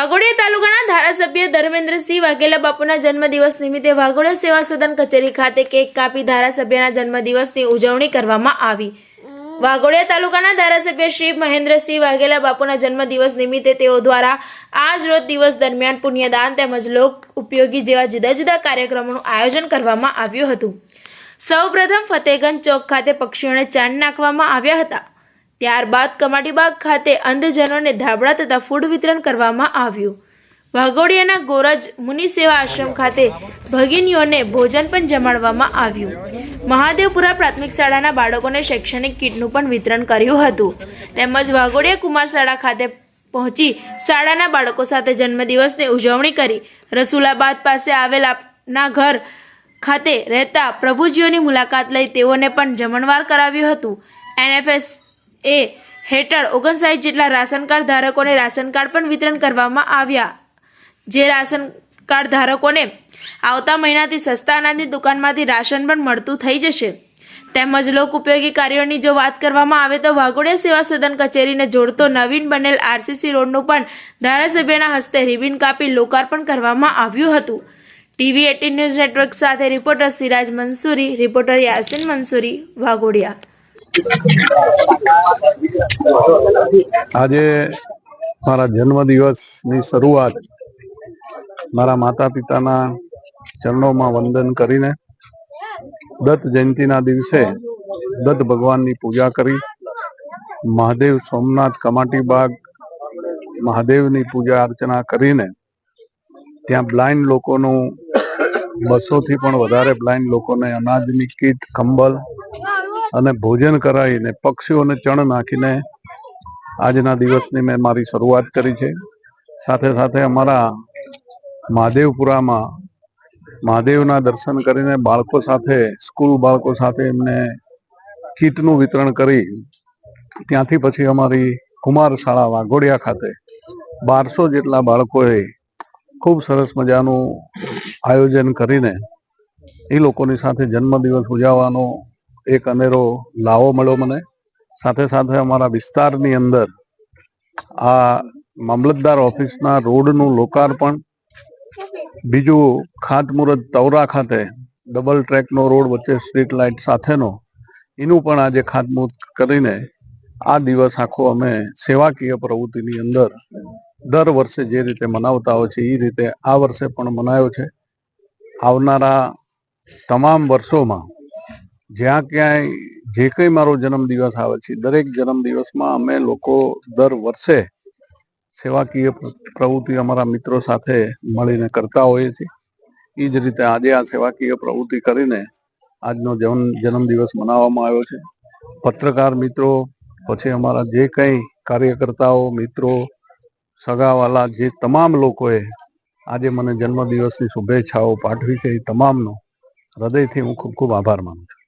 વાઘોડિયા તાલુકાના ધારાસભ્ય ધર્મેન્દ્રસિંહ વાઘેલા બાપુના જન્મદિવસ નિમિત્તે વાઘોડિયા સેવા સદન કચેરી ખાતે કેક કાપી ધારાસભ્યના જન્મદિવસની ઉજવણી કરવામાં આવી। વાઘોડિયા તાલુકાના ધારાસભ્ય શ્રી મહેન્દ્રસિંહ વાઘેલા બાપુના જન્મદિવસ નિમિત્તે તેઓ દ્વારા આજ રોજ દિવસ દરમિયાન પુણ્યદાન તેમજ લોક ઉપયોગી જેવા જુદા જુદા કાર્યક્રમોનું આયોજન કરવામાં આવ્યું હતું। સૌપ્રથમ ફતેગંજ ચોક ખાતે પક્ષીઓને ચાંદ નાખવામાં આવ્યા હતા। ત્યારબાદ કમાટીબાગ ખાતે અંધજનોને ધાબળા તથા ફૂડ વિતરણ કરવામાં આવ્યું। વાઘોડિયાના ગોરજ મુનિ સેવા આશ્રમ ખાતે ભગીનીઓને ભોજન પણ જમાડવામાં આવ્યું। મહાદેવપુરા પ્રાથમિક શાળાના બાળકોને શૈક્ષણિક કીટનું પણ વિતરણ કર્યું હતું। તેમજ વાઘોડિયા કુમાર શાળા ખાતે પહોંચી શાળાના બાળકો સાથે જન્મદિવસની ઉજવણી કરી રસુલાબાદ પાસે આવેલ આપના ઘર ખાતે રહેતા પ્રભુજીઓની મુલાકાત લઈ તેઓને પણ જમણવાર કરાવ્યું હતું। NFS હેઠળ 59 જેટલા રાશન કાર્ડ ધારકોને રાશન કાર્ડ પણ વિતરણ કરવામાં આવ્યા। જે રાશન કાર્ડ ધારકોને આવતા મહિનાથી સસ્તા અનાજની દુકાનમાંથી રાશન પણ મળતું થઈ જશે। તેમજ લોક ઉપયોગી કાર્યોની જો વાત કરવામાં આવે તો વાઘોડિયા સેવા સદન કચેરીને જોડતો નવીન બનેલ RCC રોડનું પણ ધારાસભ્યના હસ્તે રિબિન કાપી લોકાર્પણ કરવામાં આવ્યું હતું। TV18 ન્યૂઝ નેટવર્ક સાથે રિપોર્ટર સિરાજ મંસૂરી, રિપોર્ટર યાસીન મંસૂરી, વાઘોડિયા। આજે મારા જન્મદિવસની શરૂઆત મારા માતા પિતાના ચરણોમાં વંદન કરીને દત્ત જયંતિના દિવસે દત્ત ભગવાનની પૂજા કરી મહાદેવ સોમનાથ કમાટીબાગ મહાદેવની પૂજા અર્ચના કરીને ત્યાં બ્લાઇન્ડ લોકોનું 200 થી પણ વધારે બ્લાઇન્ડ લોકોને અનાજની કીટ, કંબલ અને ભોજન કરાવીને પક્ષીઓને ચણ નાખીને આજના દિવસની મેં મારી શરૂઆત કરી છે। સાથે સાથે અમારા મહાદેવપુરામાં મહાદેવના દર્શન કરીને બાળકો સાથે, સ્કૂલ બાળકો સાથે એમને કીટનું વિતરણ કરી ત્યાંથી પછી અમારી કુમાર શાળા વાઘોડિયા ખાતે 1200 જેટલા બાળકોએ ખૂબ સરસ મજાનું આયોજન કરીને એ લોકોની સાથે જન્મદિવસ ઉજવવાનો એક અનેરો લાવો મળ્યો મને। સાથે સાથે અમારા વિસ્તારની અંદર આ મામલતદાર ઓફિસના રોડનું લોકાર્પણ, બીજું ખાતમુહૂર્ત તવરા ખાતે ડબલ ટ્રેકનો રોડ વચ્ચે સ્ટ્રીટ લાઇટ સાથેનો એનું પણ આજે ખાતમુહૂર્ત કરીને આ દિવસ આખો અમે સેવાકીય પ્રવૃત્તિની અંદર દર વર્ષે જે રીતે મનાવતા હોય છે એ રીતે આ વર્ષે પણ મનાયો છે। આવનારા તમામ વર્ષોમાં જ્યાં ક્યાંય જે કંઈ મારો જન્મદિવસ આવે છે દરેક જન્મદિવસમાં અમે લોકો દર વર્ષે સેવાકીય પ્રવૃત્તિ અમારા મિત્રો સાથે મળીને કરતા હોઈએ છીએ। એ જ રીતે આજે આ સેવાકીય પ્રવૃત્તિ કરીને આજનો જન્મદિવસ મનાવવામાં આવ્યો છે। પત્રકાર મિત્રો, પછી અમારા જે કંઈ કાર્યકર્તાઓ, મિત્રો, સગાવાલા, જે તમામ લોકોએ આજે મને જન્મદિવસની શુભેચ્છાઓ પાઠવી છે એ તમામનો હૃદયથી હું ખૂબ ખૂબ આભાર માનું છું।